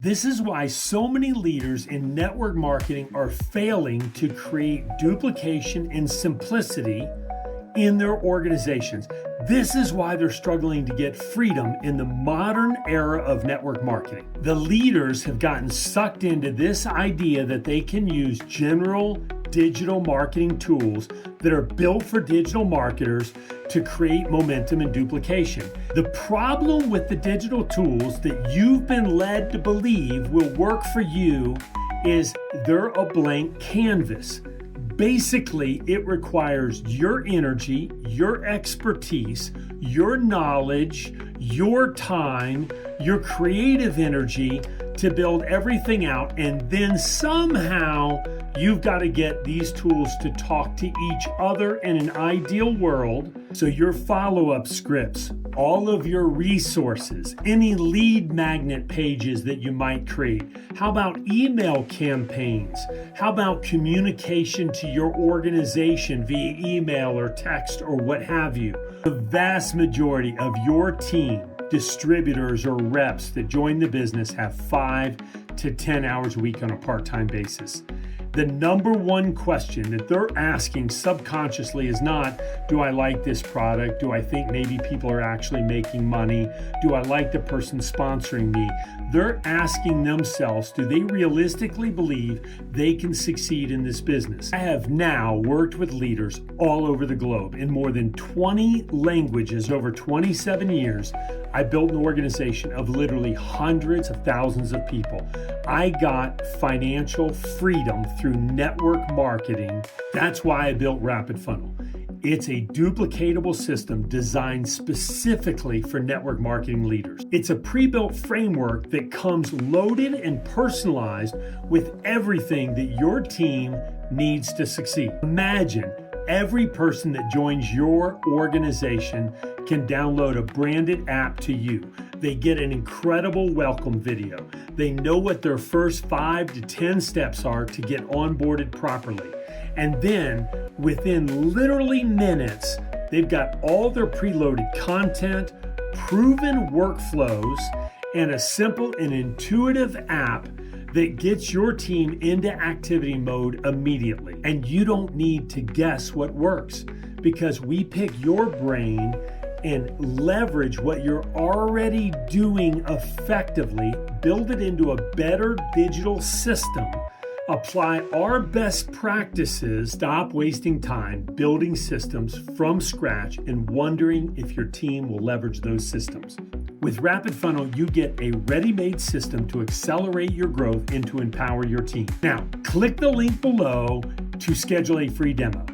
This is why so many leaders in network marketing are failing to create duplication and simplicity in their organizations. This is why they're struggling to get freedom in the modern era of network marketing. The leaders have gotten sucked into this idea that they can use general digital marketing tools that are built for digital marketers to create momentum and duplication. The problem with the digital tools that you've been led to believe will work for you is they're a blank canvas. Basically, it requires your energy, your expertise, your knowledge, your time, your creative energy to build everything out, and then somehow you've got to get these tools to talk to each other in an ideal world. So your follow-up scripts, all of your resources, any lead magnet pages that you might create. How about email campaigns? How about communication to your organization via email or text or what have you? The vast majority of your team, distributors or reps that join the business have 5 to 10 hours a week on a part-time basis. The number one question that they're asking subconsciously is not, do I like this product? Do I think maybe people are actually making money? Do I like the person sponsoring me? They're asking themselves, do they realistically believe they can succeed in this business? I have now worked with leaders all over the globe in more than 20 languages over 27 years. I built an organization of literally hundreds of thousands of people. I got financial freedom through network marketing. That's why I built RapidFunnel. It's a duplicatable system designed specifically for network marketing leaders. It's a pre-built framework that comes loaded and personalized with everything that your team needs to succeed. Imagine every person that joins your organization can download a branded app to you. They get an incredible welcome video. They know what their first 5 to 10 steps are to get onboarded properly. And then within literally minutes, they've got all their preloaded content, proven workflows, and a simple and intuitive app that gets your team into activity mode immediately. And you don't need to guess what works because we pick your brain and leverage what you're already doing effectively, build it into a better digital system, apply our best practices, stop wasting time building systems from scratch and wondering if your team will leverage those systems. With RapidFunnel, you get a ready-made system to accelerate your growth and to empower your team. Now, click the link below to schedule a free demo.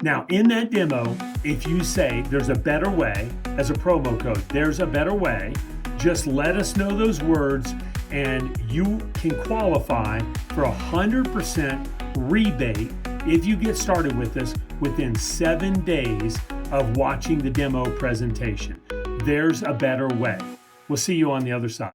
Now, in that demo, if you say there's a better way, as a promo code, there's a better way, just let us know those words and you can qualify for 100% rebate if you get started with us within 7 days of watching the demo presentation. There's a better way. We'll see you on the other side.